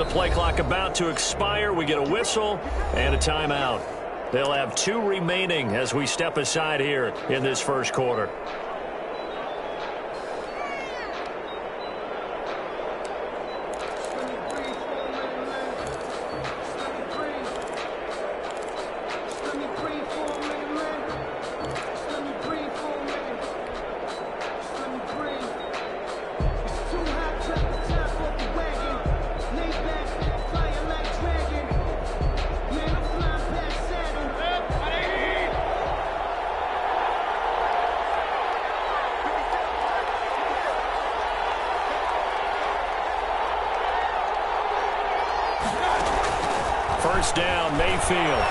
with the play clock about to expire, we get a whistle and a timeout. They'll have 2 remaining as we step aside here in this first quarter. First down, Mayfield.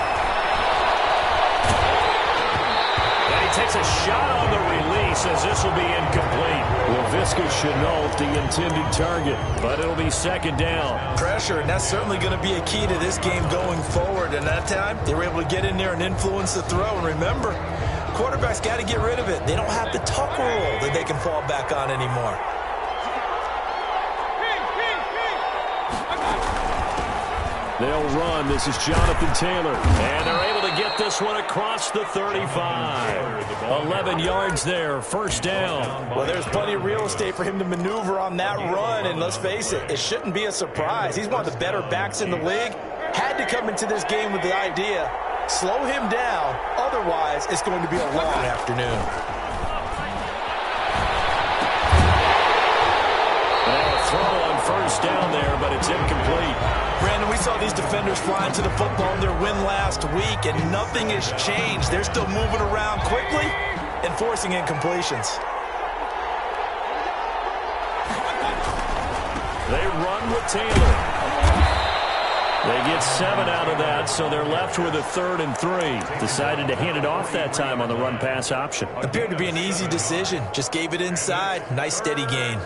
And he takes a shot on the release as this will be incomplete. Laviska should know the intended target, but it'll be second down. Pressure, and that's certainly going to be a key to this game going forward. And that time, they were able to get in there and influence the throw. And remember, quarterbacks got to get rid of it. They don't have the tuck rule that they can fall back on anymore. They'll run. This is Jonathan Taylor. And they're able to get this one across the 35. 11 yards there. First down. Well, there's plenty of real estate for him to maneuver on that run. And let's face it, it shouldn't be a surprise. He's one of the better backs in the league. Had to come into this game with the idea, slow him down. Otherwise, it's going to be a long afternoon. They'll throw on first down there, but it's incomplete. Brandon, we saw these defenders flying to the football in their win last week, and nothing has changed. They're still moving around quickly and forcing incompletions. They run with Taylor. They get 7 out of that, so they're left with a 3rd and 3. Decided to hand it off that time on the run-pass option. Appeared to be an easy decision. Just gave it inside. Nice, steady gain.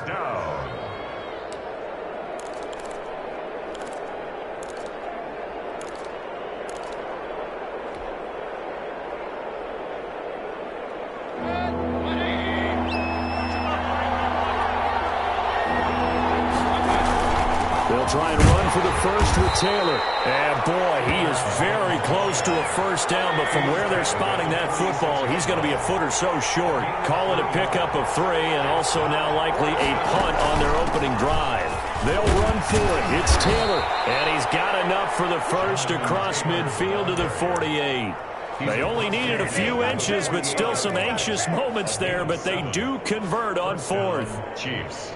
Try and run for the first with Taylor. And, boy, he is very close to a first down, but from where they're spotting that football, he's going to be a foot or so short. Call it a pickup of 3 and also now likely a punt on their opening drive. They'll run for it. It's Taylor, and he's got enough for the first across midfield to the 48. They only needed a few inches, but still some anxious moments there, but they do convert on 4th. Chiefs.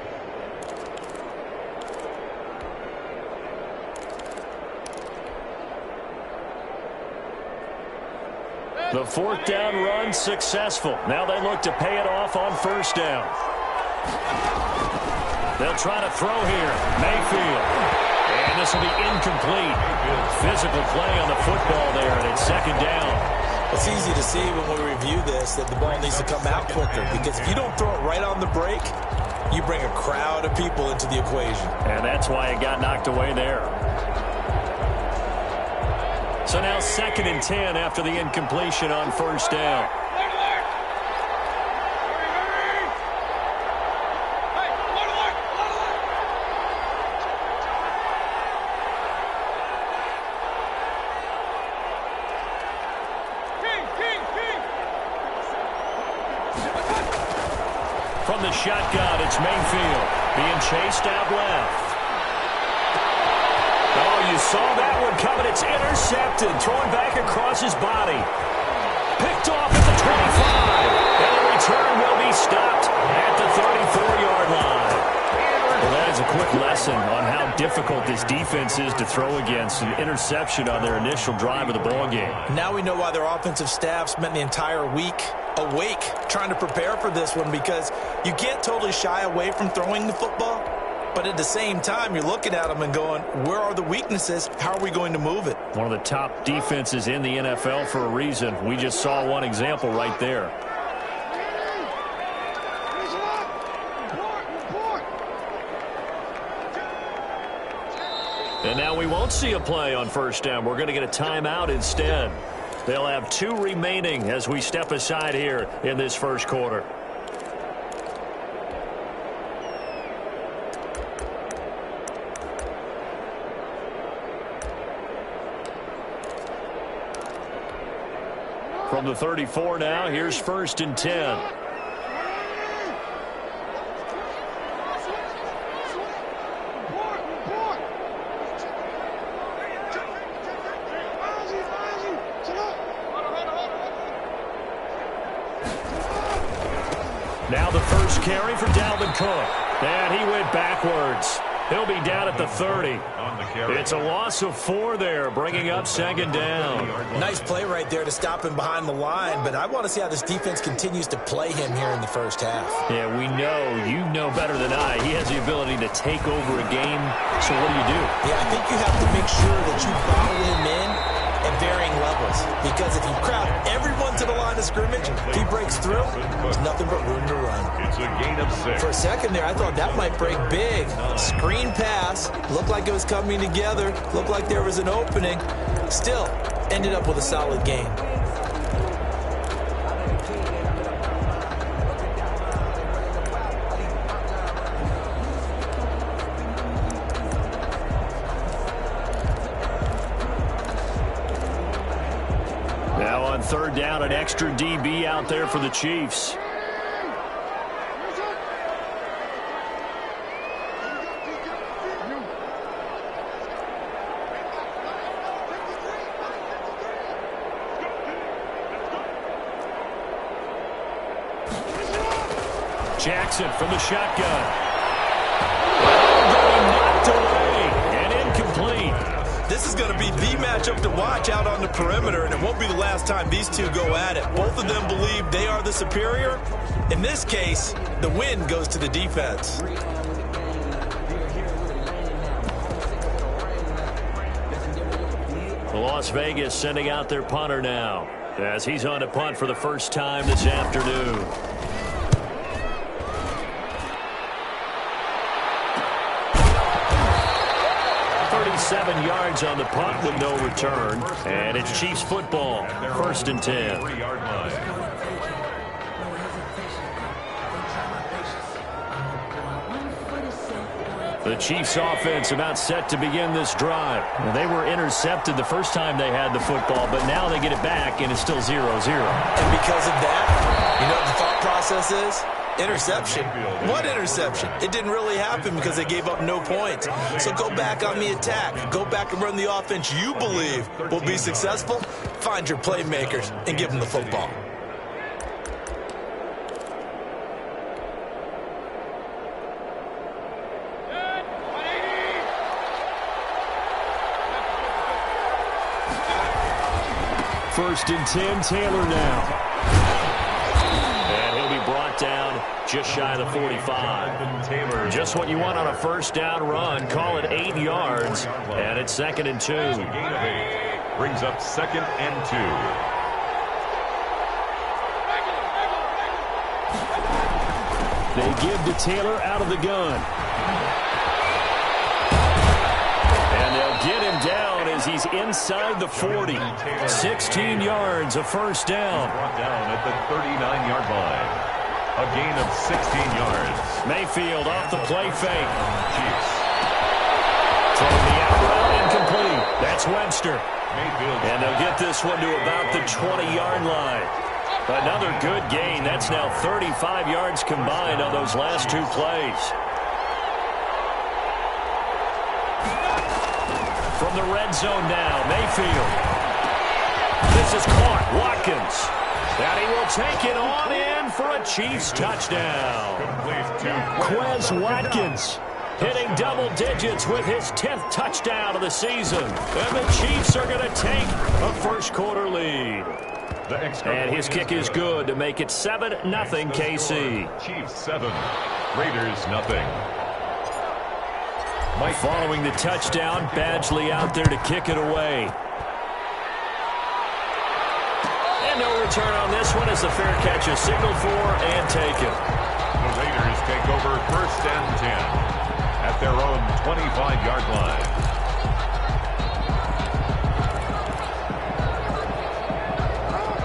The 4th down run successful. Now they look to pay it off on first down. They'll try to throw here. Mayfield. And this will be incomplete. Physical play on the football there, and it's second down. It's easy to see when we review this that the ball needs to come out quicker, because if you don't throw it right on the break, you bring a crowd of people into the equation. And that's why it got knocked away there. So now 2nd and 10 after the incompletion on first down. From the shotgun, it's Mayfield being chased out left. Oh, you saw that one coming. It's intercepted. Throwing back across his body. Picked off at the 25. And the return will be stopped at the 34-yard line. Well, that is a quick lesson on how difficult this defense is to throw against. An interception on their initial drive of the ballgame. Now we know why their offensive staff spent the entire week awake trying to prepare for this one, because you can't totally shy away from throwing the football. But at the same time, you're looking at them and going, where are the weaknesses? How are we going to move it? One of the top defenses in the NFL for a reason. We just saw one example right there. And now we won't see a play on first down. We're going to get a timeout instead. They'll have 2 remaining as we step aside here in this first quarter. From the 34 now, here's 1st and 10. Now the first carry for Dalvin Cook. And he went backwards. He'll be down at the 30. It's a loss of 4 there, bringing up 2nd down. Nice play right there to stop him behind the line, but I want to see how this defense continues to play him here in the first half. Yeah, we know, you know better than I, he has the ability to take over a game. So what do? Yeah, I think you have to make sure that you bottle him in at varying levels, because if you crowd everyone to the line of scrimmage, if he breaks through, there's nothing but room to run. It's a gain of 6. For a second there, I thought that might break big. Screen pass, looked like it was coming together, looked like there was an opening. Still, ended up with a solid gain. Now on 3rd down, an extra DB out there for the Chiefs. Jackson from the shotgun. Knocked away and incomplete. This is going to be the matchup to watch out on the perimeter, and it won't be the last time these two go at it. Both of them believe they are the superior. In this case, the win goes to the defense. Las Vegas sending out their punter now, as he's on to punt for the first time this afternoon. Seven yards on the punt with no return. And it's Chiefs football. 1st and 10. The Chiefs offense about set to begin this drive. They were intercepted the first time they had the football, but now they get it back and it's still 0-0. And because of that, you know what the thought process is? Interception. What interception? It didn't really happen because they gave up no points. So go back on the attack. Go back and run the offense you believe will be successful. Find your playmakers and give them the football. First and 10, Taylor now. Brought down just shy of the 45. Just what you want on a first down run. Call it 8 yards, and it's 2nd and 2. Gain of 8 brings up 2nd and 2. They give to Taylor out of the gun. And they'll get him down as he's inside the 40. 16 yards, a first down. Brought down at the 39-yard line. A gain of 16 yards. Mayfield off the play fake. Chiefs. Throwing the out route incomplete. That's Webster. Mayfield. And they'll get this one to about the 20-yard line. Another good gain. That's now 35 yards combined on those last 2 plays. From the red zone now, Mayfield. This is caught. Watkins. And he will take it on in for a Chiefs touchdown. Quez Watkins hitting double digits with his 10th touchdown of the season. And the Chiefs are going to take a first-quarter lead. And his kick is good to make it 7-0 KC. Chiefs 7, Raiders 0. Following the touchdown, Badgley out there to kick it away. No return on this one as the fair catch is signaled for and taken. The Raiders take over 1st and 10 at their own 25-yard line.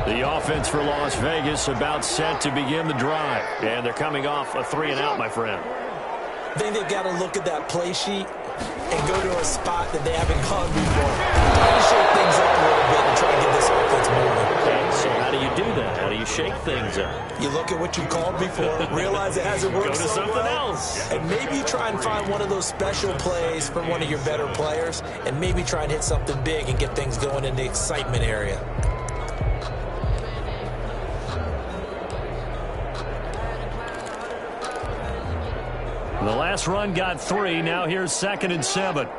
The offense for Las Vegas about set to begin the drive. And they're coming off a 3-and-out, my friend. I think they've got to look at that play sheet and go to a spot that they haven't gone before. Try to shake things up a a little bit to try and get this offense moving. Okay, so how do you do that? How do you shake things up? You look at what you called before, realize it hasn't worked Go to so something well, else. and maybe you try and find one of those special plays from one of your better players, and maybe try and hit something big and get things going in the excitement area. The last run got 3. Now here's 2nd and 7.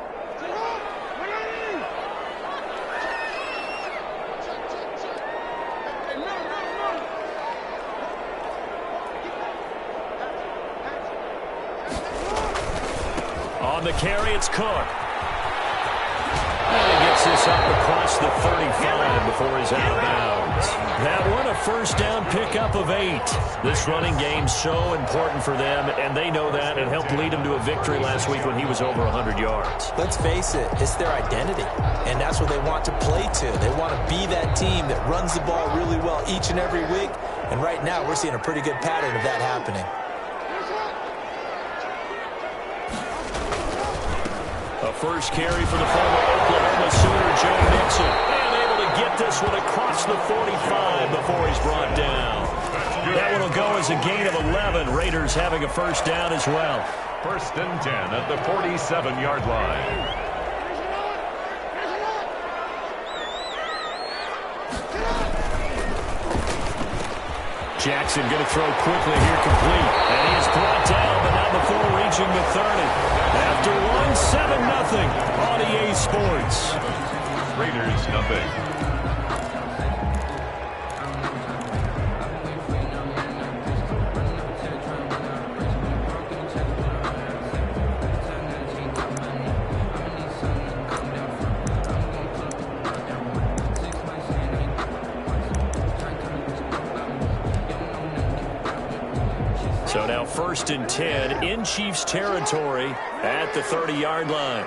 On the carry, it's Cook. And he gets this up across the 35 before he's out of bounds. That one, a first down pickup of 8. This running game's so important for them, and they know that. It helped lead them to a victory last week when he was over 100 yards. Let's face it, it's their identity, and that's what they want to play to. They want to be that team that runs the ball really well each and every week, and right now we're seeing a pretty good pattern of that happening. A first carry for the former Oklahoma Sooner, Joe Mixon. And able to get this one across the 45 before he's brought down. That one will go as a gain of 11. Raiders having a first down as well. 1st and 10 at the 47-yard line. Jackson going to throw quickly here, complete. And he is brought down, but not before reaching the 30. After 1-7-0 on EA Sports. Raiders nothing. So now 1st and 10 in Chiefs territory at the 30-yard line.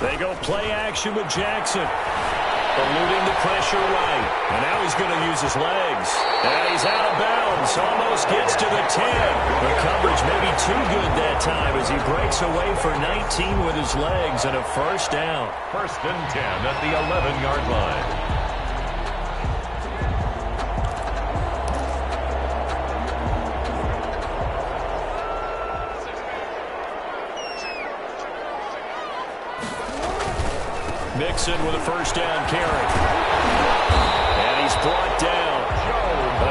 They go play action with Jackson. Eluding the pressure right. And now he's going to use his legs. And he's out of bounds. Almost gets to the 10. The coverage may be too good that time as he breaks away for 19 with his legs and a first down. 1st and 10 at the 11-yard line. Mixon with a first down carry. And he's brought down.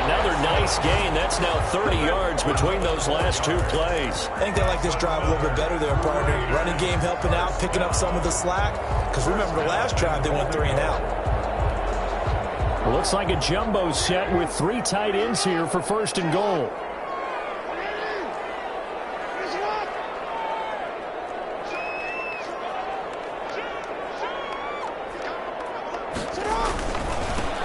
Another nice gain. That's now 30 yards between those last 2 plays. I think they like this drive a little bit better there, partner. Running game helping out, picking up some of the slack. Because remember, the last drive they went 3 and out. Looks like a jumbo set with 3 tight ends here for 1st and goal.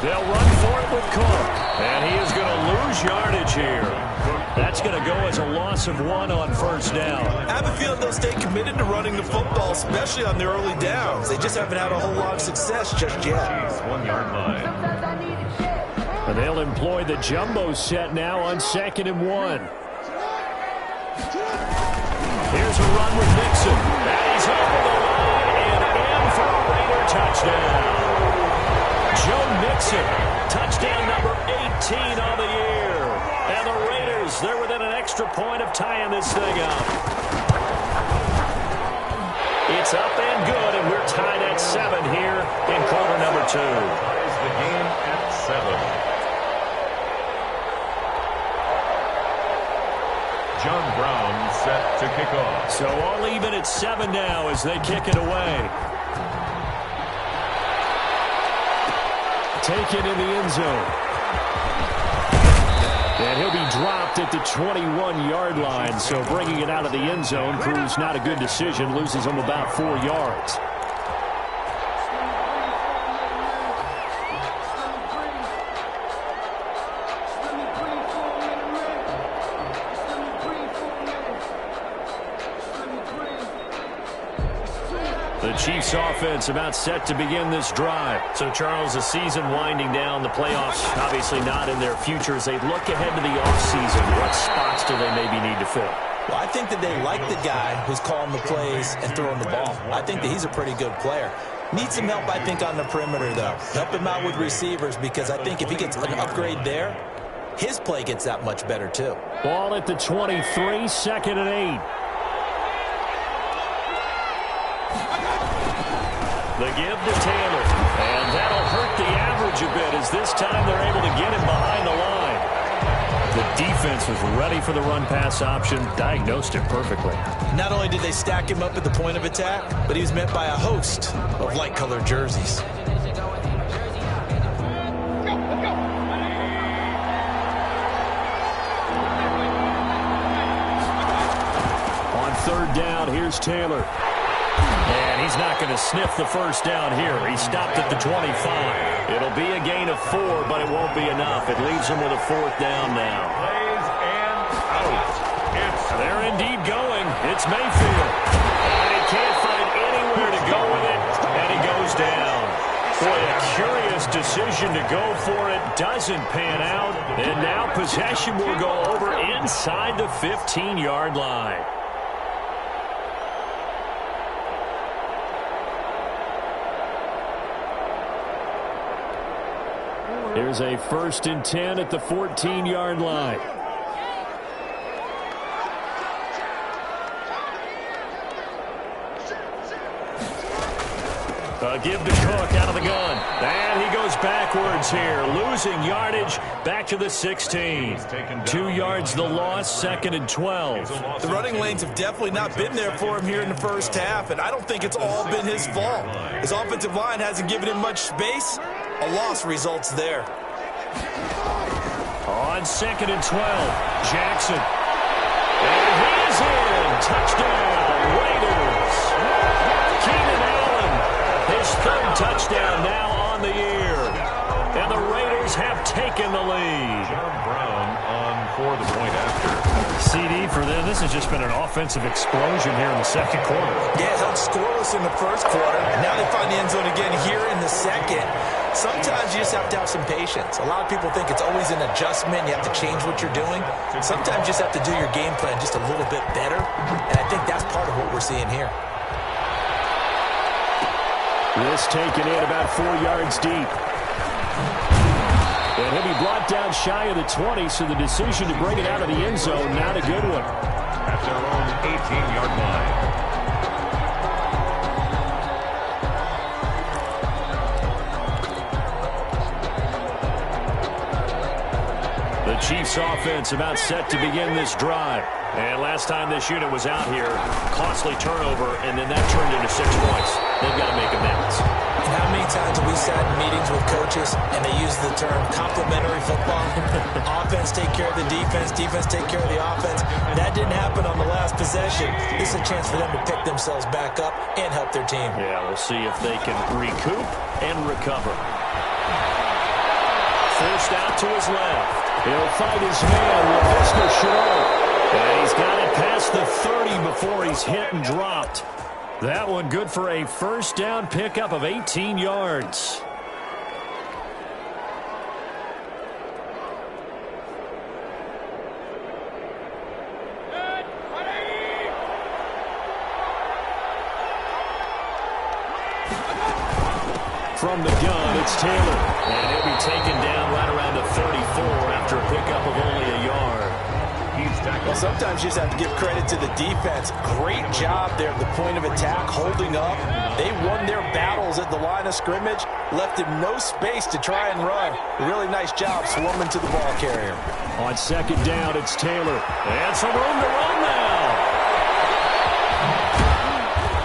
They'll run for it with Cook. And he is going to lose yardage here. That's going to go as a loss of 1 on first down. I have a feeling they'll stay committed to running the football, especially on their early downs. They just haven't had a whole lot of success just yet. Chiefs 1-yard line. And they'll employ the jumbo set now on 2nd and 1. Here's a run with Mixon. And he's over the line and in for a Raider touchdown. Joe Mixon, touchdown number 18 on the year. And the Raiders, they're within an extra point of tying this thing up. It's up and good, and we're tied at 7 here in quarter number 2. Ties the game at 7. John Brown set to kick off. So all even at 7 now as they kick it away. Taken in the end zone. And he'll be dropped at the 21-yard line. So bringing it out of the end zone proves not a good decision. Loses him about 4 yards. The Chiefs offense about set to begin this drive. So, Charles, the season winding down, the playoffs obviously not in their future. As they look ahead to the offseason, what spots do they maybe need to fill? Well, I think that they like the guy who's calling the plays and throwing the ball. I think that he's a pretty good player. Needs some help, I think, on the perimeter, though. Help him out with receivers, because I think if he gets an upgrade there, his play gets that much better, too. Ball at the 23, 2nd and 8. The give to Taylor, and that'll hurt the average a bit as this time they're able to get him behind the line. The defense was ready for the run-pass option, diagnosed it perfectly. Not only did they stack him up at the point of attack, but he was met by a host of light-colored jerseys. On 3rd down, here's Taylor. And he's not going to sniff the first down here. He stopped at the 25. It'll be a gain of 4, but it won't be enough. It leaves him with a 4th down now. Plays and out. They're indeed going. It's Mayfield. And he can't find anywhere to go with it, and he goes down. Boy, a curious decision to go for it. Doesn't pan out. And now possession will go over inside the 15-yard line. Here's a 1st and 10 at the 14-yard line. Give to Cook out of the gun. And he goes backwards here, losing yardage back to the 16. 2 yards the loss, 2nd and 12. The running lanes have definitely not been there for him here in the first half, and I don't think it's all been his fault. His offensive line hasn't given him much space. A loss results there. On 2nd and 12, Jackson. And he is in. Touchdown, Raiders. Keenan Allen, his 3rd touchdown now on the year. And the Raiders have taken the lead. John Brown on for the point after. CD for them. This has just been an offensive explosion here in the 2nd quarter. Yeah, held scoreless in the 1st quarter. Now they find the end zone again here in the 2nd. Sometimes you just have to have some patience. A lot of people think it's always an adjustment. You have to change what you're doing. Sometimes you just have to do your game plan just a little bit better. And I think that's part of what we're seeing here. This taken in about 4 yards deep. And he'll be brought down shy of the 20, so the decision to bring it out of the end zone, not a good one. At their own 18-yard line. The Chiefs offense about set to begin this drive. And last time this unit was out here, costly turnover, and then that turned into 6 points. They've got to make amends. And how many times have we sat in meetings with coaches and they use the term complementary football? Offense take care of the defense, defense take care of the offense. That didn't happen on the last possession. This is a chance for them to pick themselves back up and help their team. Yeah, we'll see if they can recoup and recover. Forced out to his left. He'll fight his man, LaVisca Chenault. And he's got it past the 30 before he's hit and dropped. That one good for a 1st down pickup of 18 yards. From the gun, it's Taylor. And he'll be taken down right around the 34 after a pickup of only a yard. Well, sometimes you just have to give credit to the defense. Great job there at the point of attack, holding up. They won their battles at the line of scrimmage, left him no space to try and run. Really nice job swarming to the ball carrier. On 2nd down, it's Taylor. And some room to run now.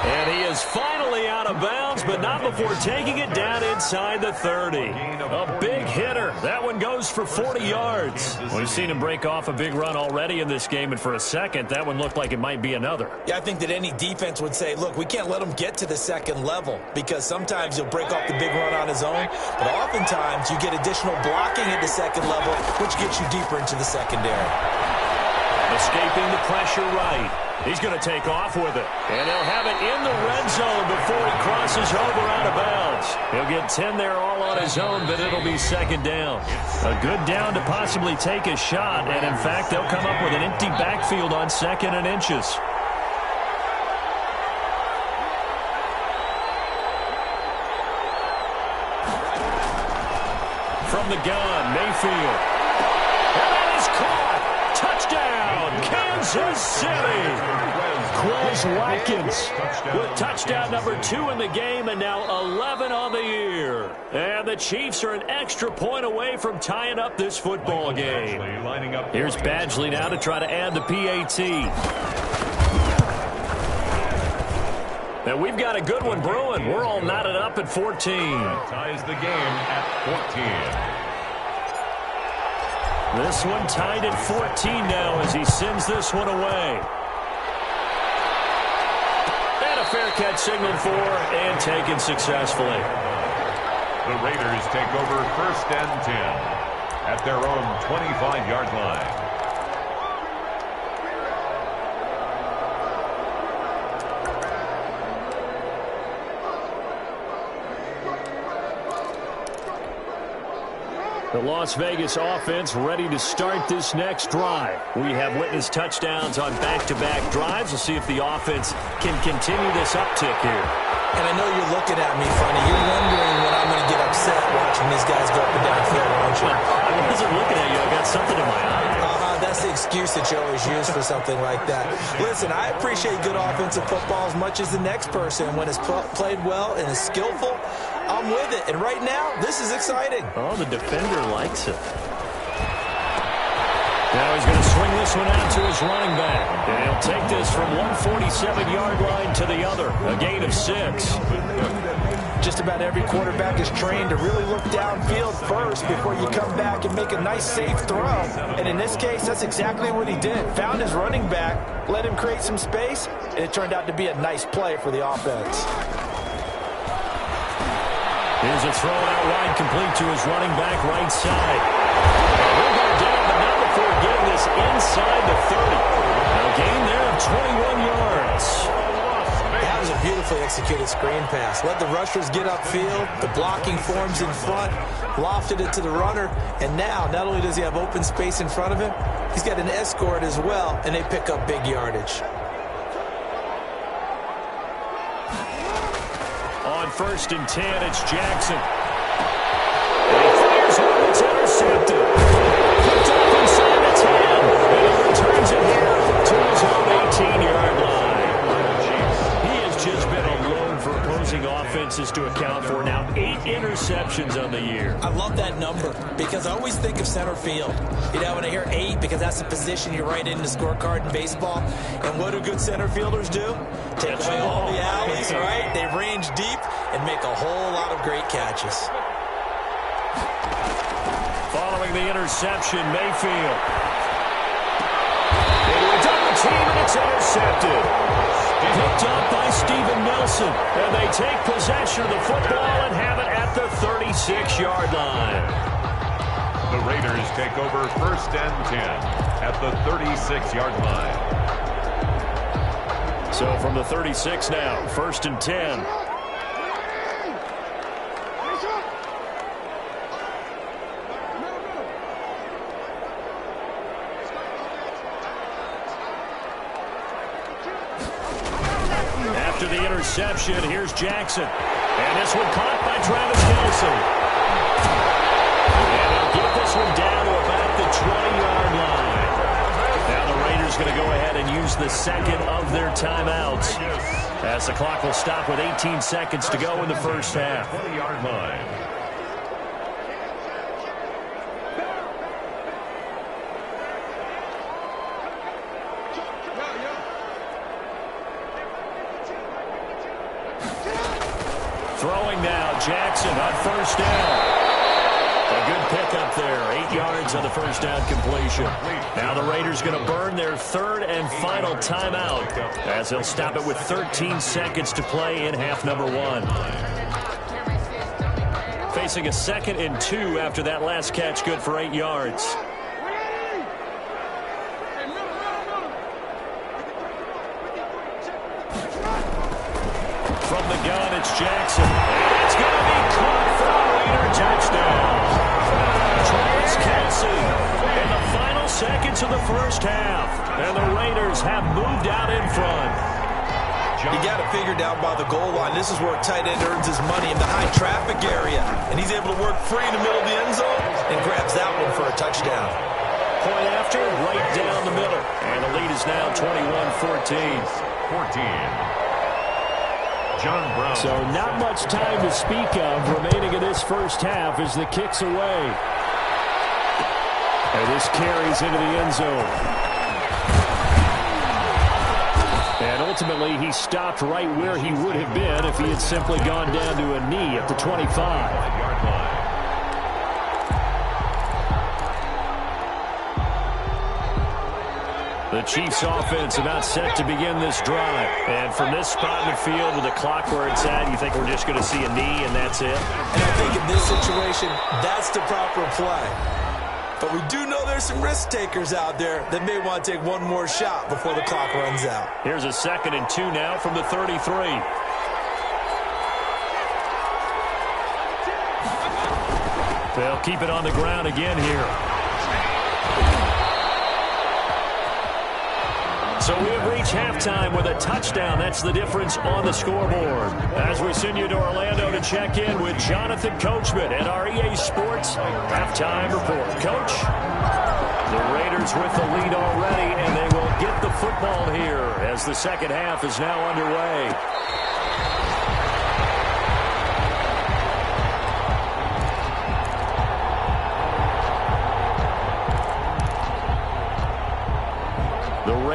And he is finally out of bounds, but not before taking it down inside the 30. A big hitter. That one goes for 40 yards. We've seen him break off a big run already in this game, and for a second, that one looked like it might be another. Yeah, I think that any defense would say, look, we can't let him get to the 2nd level, because sometimes he'll break off the big run on his own, but oftentimes you get additional blocking at the 2nd level, which gets you deeper into the secondary. Escaping the pressure right. He's going to take off with it. And he'll have it in the red zone before before he crosses over out of bounds. He'll get 10 there all on his own, but it'll be second down. A good down to possibly take a shot, and in fact, they'll come up with an empty backfield on 2nd and inches. From the gun, Mayfield. And that is caught. Touchdown, Kansas City. Quez Watkins with touchdown number 2 in the game, and now 11 on the year. And the Chiefs are an extra point away from tying up this football game. Here's Badgley now to try to add the PAT. And we've got a good one brewing. We're all knotted up at 14. Ties the game at 14. This one tied at 14 now as he sends this one away. And a fair catch signaled for and taken successfully. The Raiders take over 1st and 10 at their own 25-yard line. The Las Vegas offense ready to start this next drive. We have witnessed touchdowns on back-to-back drives. We'll see if the offense can continue this uptick here. And I know you're looking at me funny. You're wondering when I'm going to get upset watching these guys go up and down the field, aren't you? I wasn't looking at you. I got something in my eye. That's the excuse that you always use for something like that. Listen, I appreciate good offensive football as much as the next person. When it's played well and is skillful, I'm with it. And right now, this is exciting. Oh, the defender likes it. Now he's going to swing this one out to his running back. And he'll take this from 147-yard line to the other. A gain of 6. Just about every quarterback is trained to really look downfield first before you come back and make a nice, safe throw. And in this case, that's exactly what he did. Found his running back, let him create some space, and it turned out to be a nice play for the offense. Here's a throw out wide, complete to his running back right side. He'll go down, but not before getting this inside the 30. A gain there of 21 yards. That was a beautifully executed screen pass. Let the rushers get upfield. The blocking forms in front. Lofted it to the runner. And now, not only does he have open space in front of him, he's got an escort as well, and they pick up big yardage. On 1st and 10, it's Jackson. And he fires one that's intercepted. Picked up inside the 10. And he returns it here to his own 18-yard line. He has just been alone for opposing offenses to account for. Now 8 interceptions on the year. I love that number because I always think of center field. You know, when I hear 8, because that's the position you write in the scorecard in baseball. And what do good center fielders do? Take away all the alleys, right? They range deep and make a whole lot of great catches. Following the interception, Mayfield. Into a double team, and it's intercepted. Picked up by Steven Nelson. And they take possession of the football and have it at the 36-yard line. The Raiders take over 1st and 10 at the 36-yard line. So from the 36 now, 1st and 10. After the interception, here's Jackson. And this one caught by Travis Kelce. And they'll get this one down to about the 20-yard line. Now the Raiders going to go ahead and use the second of their timeouts, as the clock will stop with 18 seconds to go in the first half. 20-yard line. Throwing now, Jackson on 1st down. A good pickup there, 8 yards on the 1st down completion. Now the Raiders going to burn their 3rd and final timeout, as they'll stop it with 13 seconds to play in half number 1. Facing a 2nd and 2 after that last catch, good for 8 yards. From the gun, it's Jackson. And it's going to be caught for a Raider touchdown. Travis Kelce in the final seconds of the first half. And the Raiders have moved out in front. You got to figure down by the goal line. This is where a tight end earns his money in the high traffic area. And he's able to work free in the middle of the end zone and grabs that one for a touchdown. Point after, right down the middle. And the lead is now 21-14. 14. John Brown. So not much time to speak of remaining in this first half as the kick's away. And this carries into the end zone. And ultimately, he stopped right where he would have been if he had simply gone down to a knee at the 25. The Chiefs offense about set to begin this drive. And from this spot in the field with the clock where it's at, you think we're just going to see a knee and that's it? And I think in this situation, that's the proper play. But we do know there's some risk takers out there that may want to take one more shot before the clock runs out. Here's a 2nd and 2 now from the 33. They'll keep it on the ground again here. So we have reached halftime with a touchdown. That's the difference on the scoreboard. As we send you to Orlando to check in with Jonathan Coachman at our EA Sports Halftime Report. Coach, the Raiders with the lead already, and they will get the football here as the second half is now underway.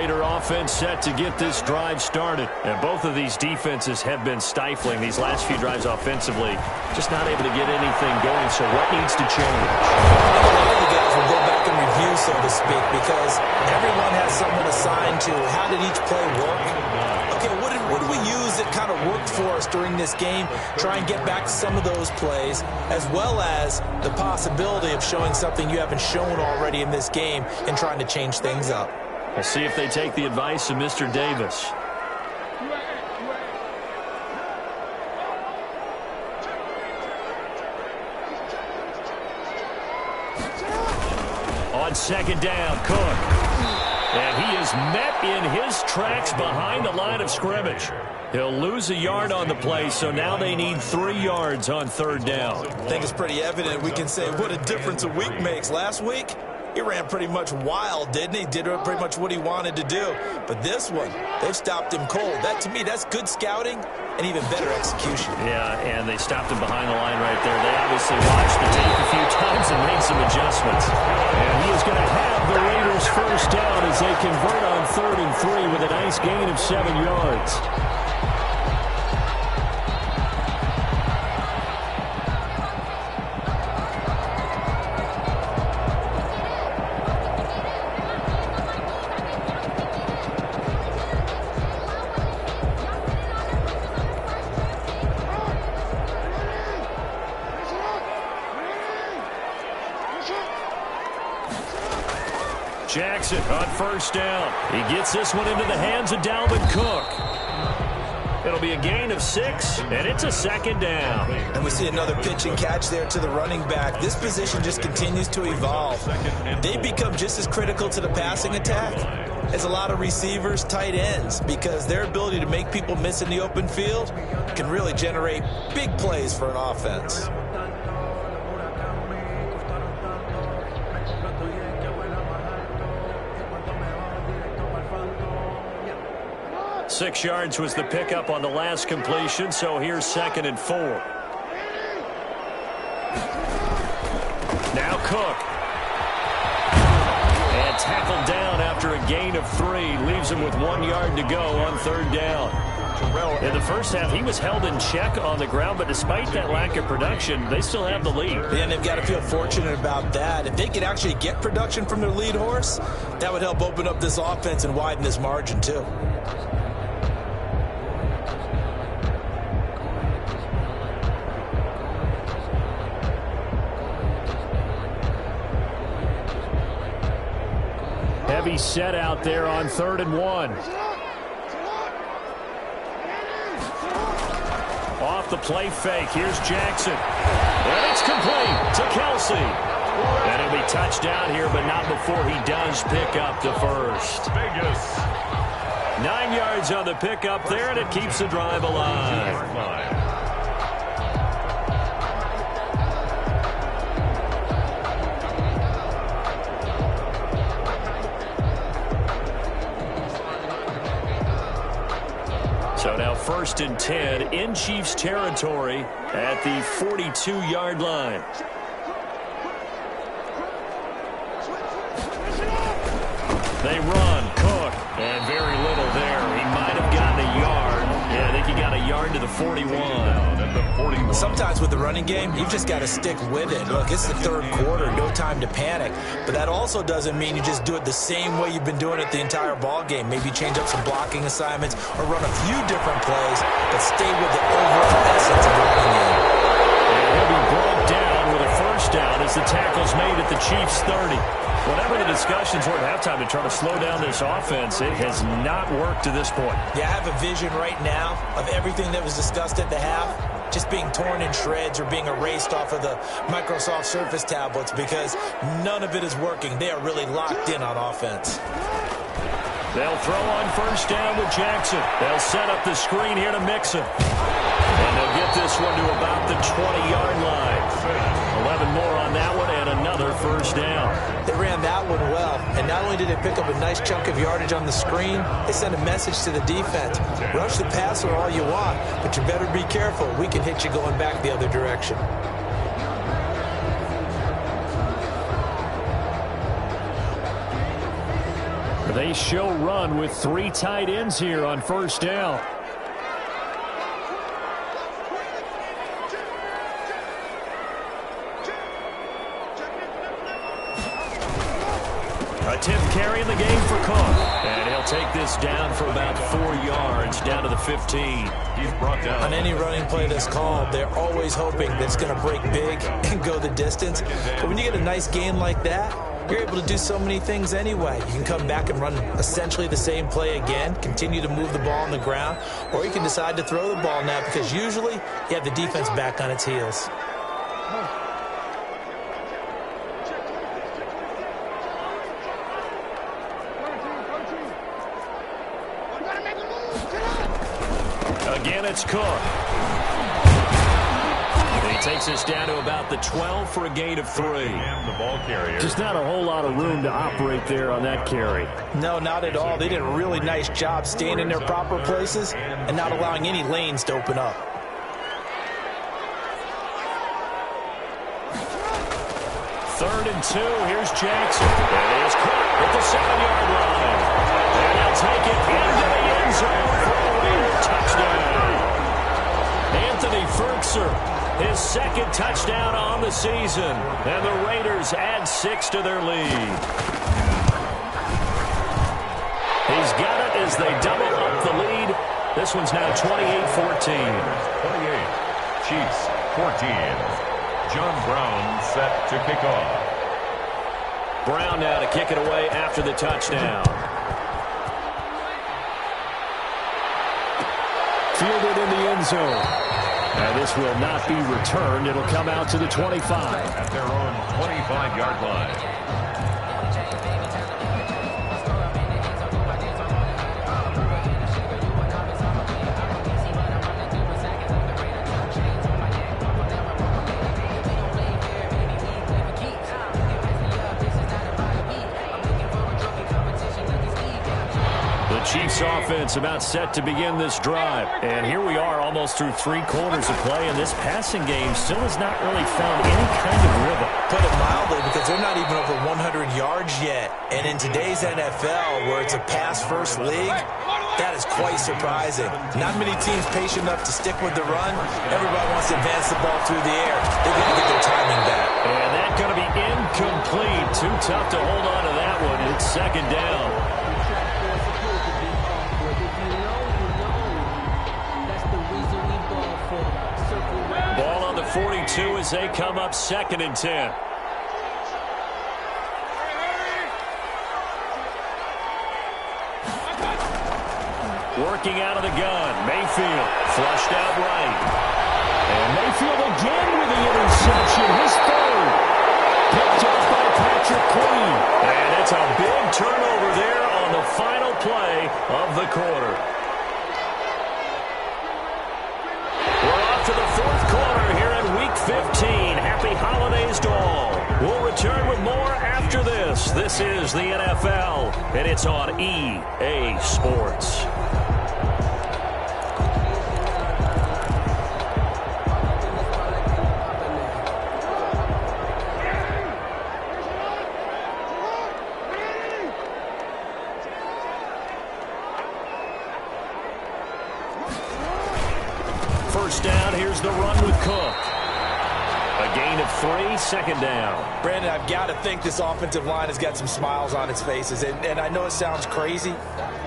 Raider offense set to get this drive started. And both of these defenses have been stifling these last few drives offensively. Just not able to get anything going. So what needs to change? A lot of the guys will go back and review, so to speak, because everyone has someone assigned to how did each play work. Okay, what did we use that kind of worked for us during this game? Try and get back to some of those plays, as well as the possibility of showing something you haven't shown already in this game and trying to change things up. We'll see if they take the advice of Mr. Davis. On 2nd down, Cook. And he is met in his tracks behind the line of scrimmage. He'll lose a yard on the play, so now they need 3 yards on 3rd down. I think it's pretty evident. We can say what a difference a week makes. Last week, he ran pretty much wild, didn't he? Did pretty much what he wanted to do. But this one, they've stopped him cold. That, to me, that's good scouting and even better execution. Yeah, and they stopped him behind the line right there. They obviously watched the tape a few times and made some adjustments. And he is going to have the Raiders first down as they convert on 3rd and 3 with a nice gain of 7 yards. Jackson on 1st down. He gets this one into the hands of Dalvin Cook. It'll be a gain of 6, and it's a 2nd down. And we see another pitch and catch there to the running back. This position just continues to evolve. They become just as critical to the passing attack as a lot of receivers, tight ends, because their ability to make people miss in the open field can really generate big plays for an offense. 6 yards was the pickup on the last completion, so here's 2nd and 4. Now Cook. And tackled down after a gain of 3. Leaves him with 1 yard to go on 3rd down. In the first half, he was held in check on the ground, but despite that lack of production, they still have the lead. Yeah, and they've got to feel fortunate about that. If they could actually get production from their lead horse, that would help open up this offense and widen this margin too. Heavy set out there on 3rd and 1. off the play fake. Here's Jackson. And it's complete to Kelsey. And it'll be touchdown here, but not before he does pick up the first. Vegas. 9 yards on the pickup there, and it keeps the drive alive. So now 1st and 10 in Chiefs territory at the 42-yard line. They run, Cook, and very little there. He might have gotten a yard. Yeah, I think he got a yard to the 41. Sometimes with the running game, you've just got to stick with it. Look, it's the 3rd quarter, no time to panic. But that also doesn't mean you just do it the same way you've been doing it the entire ball game. Maybe change up some blocking assignments or run a few different plays, but stay with the overall essence of the running game. And he'll be brought down with a first down as the tackle's made at the Chiefs' 30. Whatever the discussions were at halftime to try to slow down this offense, it has not worked to this point. Yeah, I have a vision right now of everything that was discussed at the half just being torn in shreds or being erased off of the Microsoft Surface tablets because none of it is working. They are really locked in on offense. They'll throw on first down with Jackson. They'll set up the screen here to Mixon. And they'll get this one to about the 20-yard line. 11 more on that one and another first down. They ran that one well, and not only did they pick up a nice chunk of yardage on the screen, they sent a message to the defense. Rush the passer all you want, but you better be careful. We can hit you going back the other direction. They show run with 3 tight ends here on first down. A 10th carry in the game for Cook. And he'll take this down for about 4 yards, down to the 15. He's brought down. On any running play that's called, they're always hoping that it's going to break big and go the distance. But when you get a nice gain like that, you're able to do so many things anyway. You can come back and run essentially the same play again, continue to move the ball on the ground, or you can decide to throw the ball now because usually you have the defense back on its heels. Again, it's Cook. He takes us down to about the 12 for a gain of 3. The ball carrier. Just not a whole lot of room to operate there on that carry. No, not at all. They did a really nice job staying in their proper places and not allowing any lanes to open up. Third and 2. Here's Jackson. And he is caught at the 7-yard line. And he'll take it into the end zone for a Raider touchdown. Anthony Ferkser, his 2nd touchdown on the season. And the Raiders add 6 to their lead. He's got it as they double up the lead. This one's now 28-14. 28. Chiefs 14. John Brown set to kick off. Brown now to kick it away after the touchdown. Fielded in the end zone. And this will not be returned. It'll come out to the 25. At their own 25-yard line. Chiefs offense about set to begin this drive. And here we are almost through 3 quarters of play, and this passing game still has not really found any kind of rhythm. Put it mildly, because they're not even over 100 yards yet. And in today's NFL, where it's a pass-first league, that is quite surprising. Not many teams patient enough to stick with the run. Everybody wants to advance the ball through the air. They're going to get their timing back. And that's going to be incomplete. Too tough to hold on to that one. It's 2nd down. Ball on the 42 as they come up 2nd and 10. Working out of the gun. Mayfield flushed out right. reception, his third. Picked off by Patrick Queen. And it's a big turnover there on the final play of the quarter. We're off to the fourth quarter here in Week 15. Happy holidays to all. We'll return with more after this. This is the NFL, and it's on EA Sports. First down, here's the run with Cook. A gain of 3, second down. Brandon, I've got to think this offensive line has got some smiles on its faces. And I know it sounds crazy,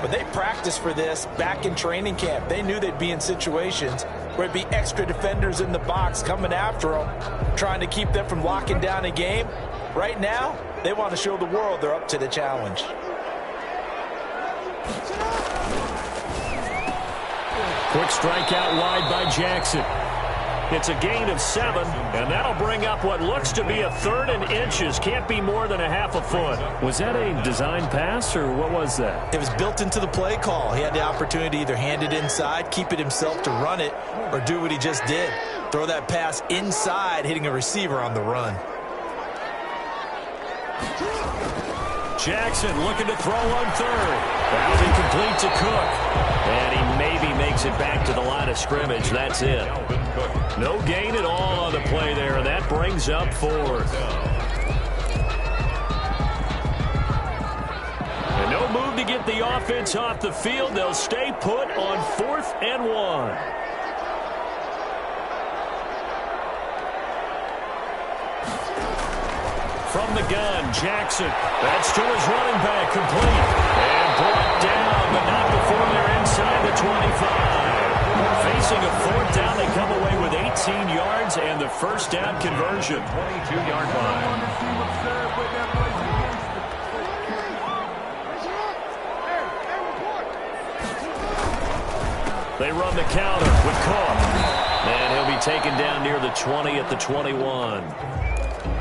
but they practiced for this back in training camp. They knew they'd be in situations where it'd be extra defenders in the box coming after them, trying to keep them from locking down a game. Right now, they want to show the world they're up to the challenge. Quick strike out wide by Jackson. It's a gain of 7, and that'll bring up what looks to be a 3rd and inches. Can't be more than a half a foot. Was that a design pass, or what was that? It was built into the play call. He had the opportunity to either hand it inside, keep it himself to run it, or do what he just did. Throw that pass inside, hitting a receiver on the run. Jackson looking to throw on 3rd. That was incomplete to Cook. And he maybe makes it back to the line of scrimmage. That's it. No gain at all on the play there, and that brings up 4th. And no move to get the offense off the field. They'll stay put on 4th and 1. From the gun, Jackson. That's to his running back, complete. And brought down, but not before they're inside the 25. Facing a 4th down, they come away with 18 yards and the first down conversion. 22-yard line. They run the counter with Cook. And he'll be taken down near the 20 at the 21.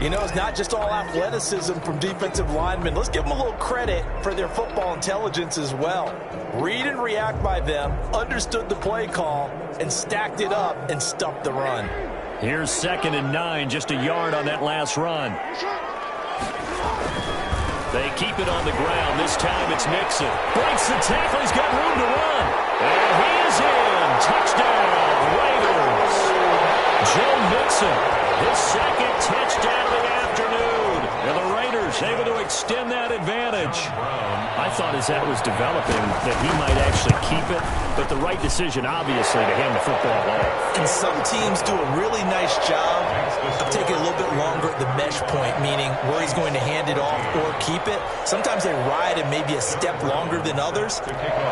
You know, it's not just all athleticism from defensive linemen. Let's give them a little credit for their football intelligence as well. Read and react by them, understood the play call, and stacked it up and stuffed the run. Here's 2nd and 9, just a yard on that last run. They keep it on the ground. This time it's Mixon. Breaks the tackle. He's got room to run. And he is in. Touchdown, Raiders. Joe Mixon, his 2nd touchdown of the afternoon. And the Raiders able to extend that advantage. I thought as that was developing that he might actually keep it, but the right decision, obviously, to hand the football off. And some teams do a really nice job of taking a little bit longer at the mesh point, meaning where he's going to hand it off or keep it. Sometimes they ride it maybe a step longer than others.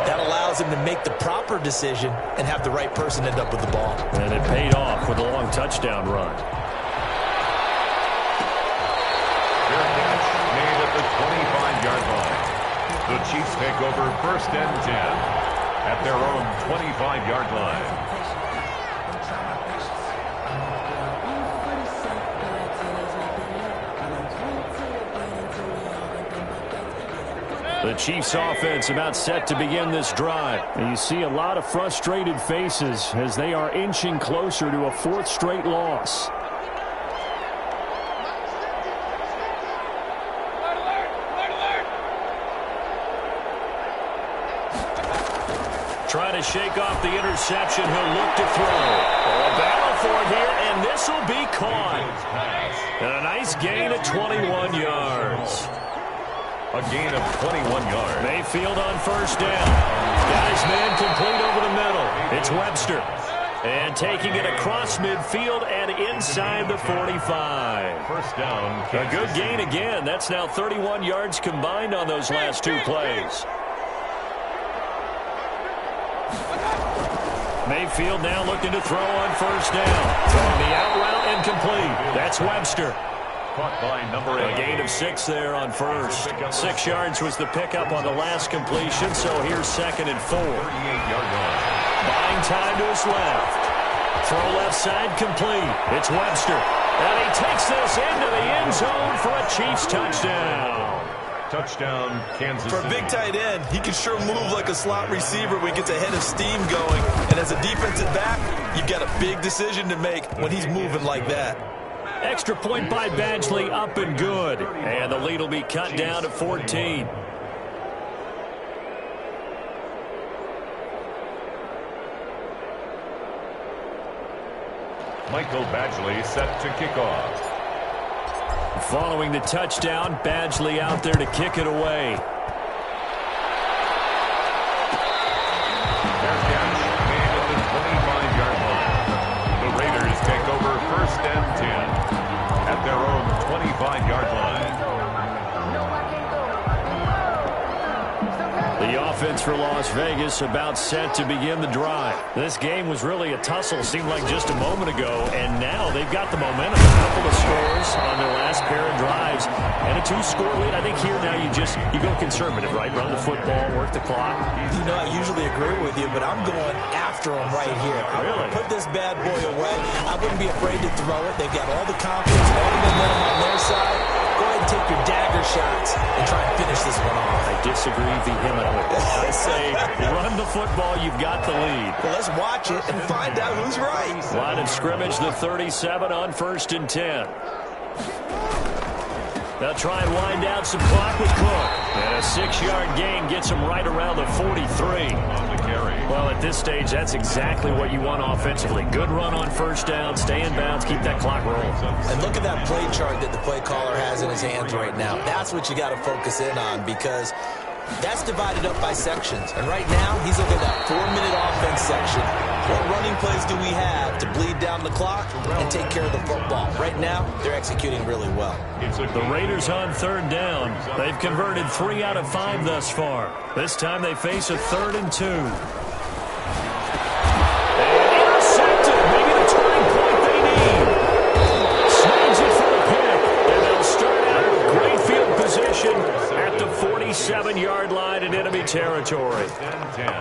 That allows him to make the proper decision and have the right person end up with the ball. And it paid off with a long touchdown run. Fair catch made at the 25-yard line. The Chiefs take over 1st and 10 at their own 25-yard line. The Chiefs offense about set to begin this drive. And you see a lot of frustrated faces as they are inching closer to a 4th straight loss. Trying to shake off the interception. He'll look to throw. A battle for it here, and this will be caught. And a nice gain of 21 yards. A gain of 21 yards. Mayfield on 1st down. Got his man complete over the middle. It's Webster. And taking it across midfield and inside the 45. 1st down. A good gain again. That's now 31 yards combined on those last 2 plays. Mayfield now looking to throw on 1st down. Throwing the out route and complete. That's Webster. Caught by number 8. A gain of 6 there on 1st. 6 yards was the pickup on the last completion, so here's 2nd and 4. 38-yard line. Buying time to his left. Throw left side complete. It's Webster. And he takes this into the end zone for a Chiefs touchdown. Touchdown, Kansas City. For a big tight end, he can sure move like a slot receiver when he gets a head of steam going. And as a defensive back, you've got a big decision to make when he's moving like that. Extra point by Badgley, up and good. And the lead will be cut down to 14. Michael Badgley set to kick off. Following the touchdown, Badgley out there to kick it away. Fair catch made at the 25-yard line. The Raiders take over 1st and 10 at their own 25-yard line. The offense for Las Vegas about set to begin the drive. This game was really a tussle, seemed like just a moment ago, and now they've got the momentum. A couple of scores on their last pair of drives, and a 2-score lead. I think here now you go conservative, right? Run the football, work the clock. You know, I usually agree with you, but I'm going after him right here. I want to put this bad boy away. I wouldn't be afraid to throw it. They've got all the confidence, all the momentum on their side. Go ahead and take your dagger shots and try and finish this one off. I disagree vehemently. I say run the football, you've got the lead. Well, let's watch it and find out who's right. Line of scrimmage, the 37 on 1st and 10. They'll try and wind down some clock with Cook. And a 6-yard gain gets him right around the 43. On the carry. Well, at this stage, that's exactly what you want offensively. Good run on 1st down, stay in bounds, keep that clock rolling. And look at that play chart that the play caller has in his hands right now. That's what you got to focus in on, because that's divided up by sections. And right now, he's looking at that 4-minute offense section. What running plays do we have to bleed down the clock and take care of the football? Right now, they're executing really well. The Raiders on 3rd down. They've converted 3 out of 5 thus far. This time they face a 3rd and 2. And intercepted. Maybe the turning point they need. Snags it for the pick. And they'll start out with great field position at the 47-yard line in enemy territory.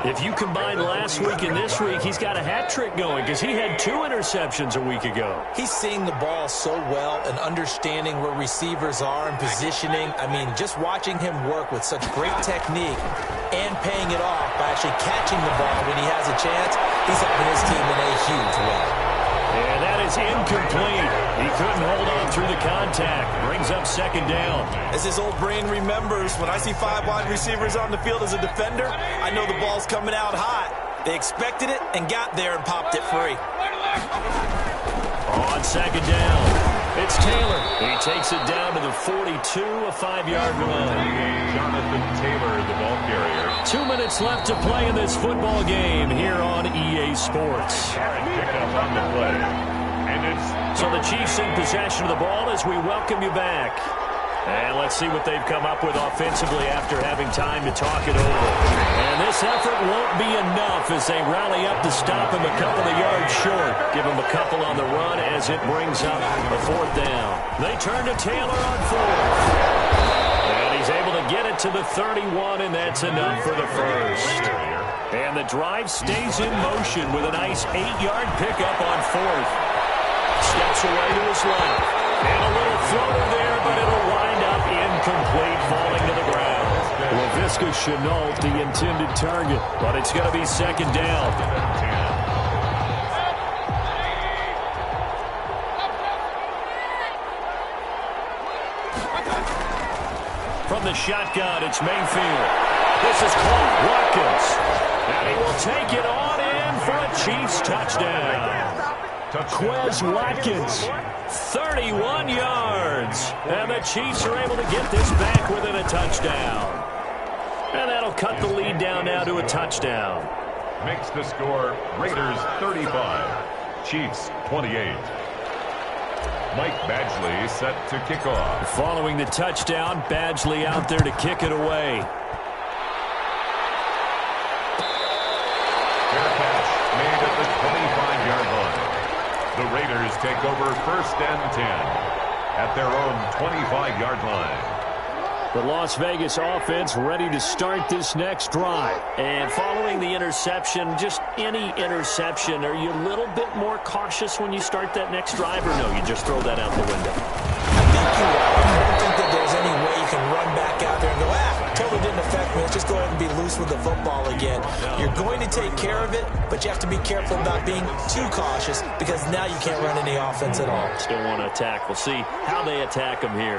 If you combine last week and this week, he's got a hat trick going because he had 2 interceptions a week ago. He's seeing the ball so well and understanding where receivers are and positioning. I mean, just watching him work with such great technique and paying it off by actually catching the ball when he has a chance, he's helping his team in a huge way. And that is incomplete. He couldn't hold on through the contact. Brings up 2nd down. As his old brain remembers, when I see 5 wide receivers on the field as a defender, I know the ball's coming out hot. They expected it and got there and popped it free. On 2nd down, it's Taylor. He takes it down to the 42, a 5-yard run. Jonathan Taylor, the ball carrier. 2 minutes left to play in this football game here on EA Sports. Pick up on the play. And it's So the Chiefs in possession of the ball as we welcome you back. And let's see what they've come up with offensively after having time to talk it over. And this effort won't be enough as they rally up to stop him a couple of yards short. Give him a couple on the run as it brings up a 4th down. They turn to Taylor on 4th. And he's able to get it to the 31, and that's enough for the first. And the drive stays in motion with a nice 8-yard pickup on 4th. Steps away to his left. And a little floater there, but it'll wind up incomplete, falling to the ground. Laviska Shenault, the intended target, but it's going to be 2nd down. From the shotgun, it's Mayfield. This is caught. Watkins. And he will take it on in for a Chiefs touchdown. Quez Watkins, 31 yards. And the Chiefs are able to get this back within a touchdown. And that'll cut the lead down now to a touchdown. Makes the score Raiders 35, Chiefs 28. Mike Badgley set to kick off. Following the touchdown, Badgley out there to kick it away. Fair catch made at the 25-yard line. The Raiders take over 1st and 10 at their own 25-yard line. The Las Vegas offense ready to start this next drive. And following the interception, just any interception, are you a little bit more cautious when you start that next drive, or no, you just throw that out the window? I think you are. I don't think that there's any way you can run back out there and go, totally didn't affect me. Let's just go ahead and be loose with the football again. You're going to take care of it, but you have to be careful about being too cautious because now you can't run any offense at all. Still want to attack. We'll see how they attack them here.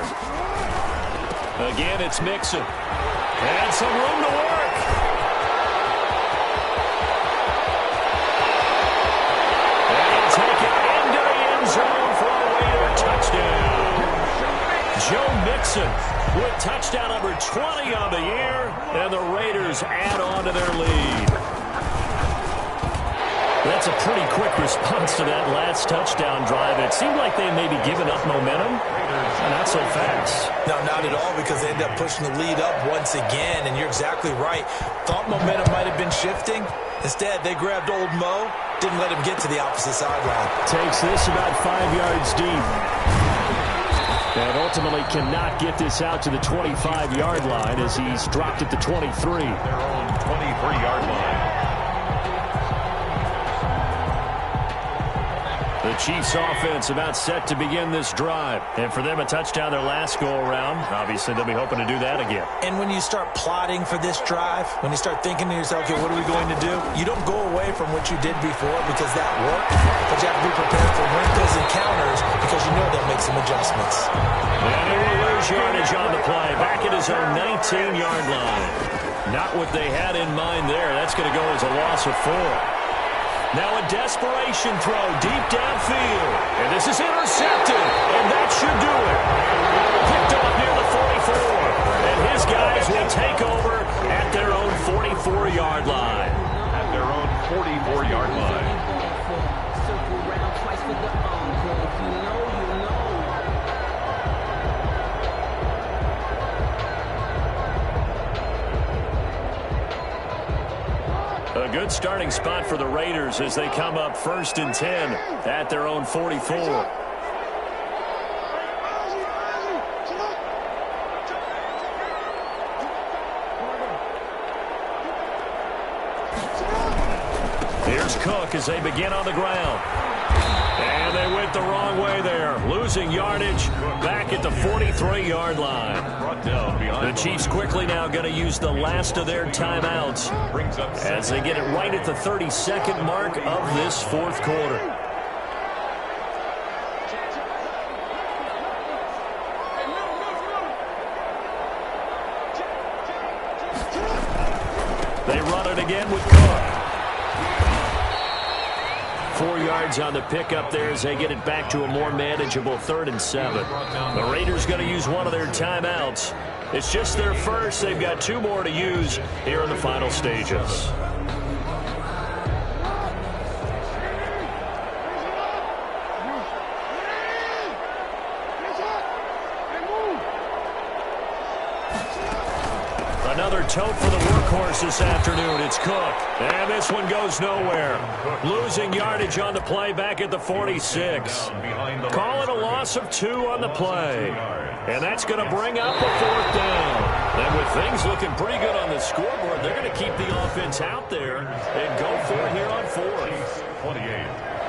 Again, it's Mixon. And some room to work. And he'll take it into the end zone for a Raider touchdown. Joe Mixon with touchdown number 20 on the year, and the Raiders add on to their lead. That's a pretty quick response to that last touchdown drive. It seemed like they may be giving up momentum. Not so fast. No, not at all, because they end up pushing the lead up once again, and you're exactly right. Thought momentum might have been shifting. Instead, they grabbed old Mo, didn't let him get to the opposite sideline. Takes this about 5 yards deep. And ultimately cannot get this out to the 25-yard line as he's dropped at the 23. Their own 23-yard line. The Chiefs offense about set to begin this drive. And for them, a touchdown their last go-around. Obviously, they'll be hoping to do that again. And when you start plotting for this drive, when you start thinking to yourself, okay, what are we going to do? You don't go away from what you did before because that worked. But you have to be prepared for wrinkles and counters because you know they'll make some adjustments. And he will lose yardage on the play. Back at his own 19-yard line. Not what they had in mind there. That's going to go as a loss of 4. Now a desperation throw deep downfield. And this is intercepted. And that should do it. Picked off near the 44. And his guys will take over at their own 44-yard line. At their own 44-yard line. A good starting spot for the Raiders as they come up 1st and 10 at their own 44. Here's Cook as they begin on the ground. And they went the wrong way there, losing yardage back at the 43-yard line. The Chiefs quickly now going to use the last of their timeouts as they get it right at the 32nd mark of this 4th quarter. They run it again with Cook. 4 yards on the pickup there as they get it back to a more manageable 3rd and 7. The Raiders going to use one of their timeouts. It's just their first. They've got 2 more to use here in the final stages. Another tote for the workhorse this afternoon. It's Cook. And this one goes nowhere. Losing yardage on the play back at the 46. Call it a loss of 2 on the play. And that's going to bring up a 4th down. And with things looking pretty good on the scoreboard, they're going to keep the offense out there and go for it here on 4th. 28.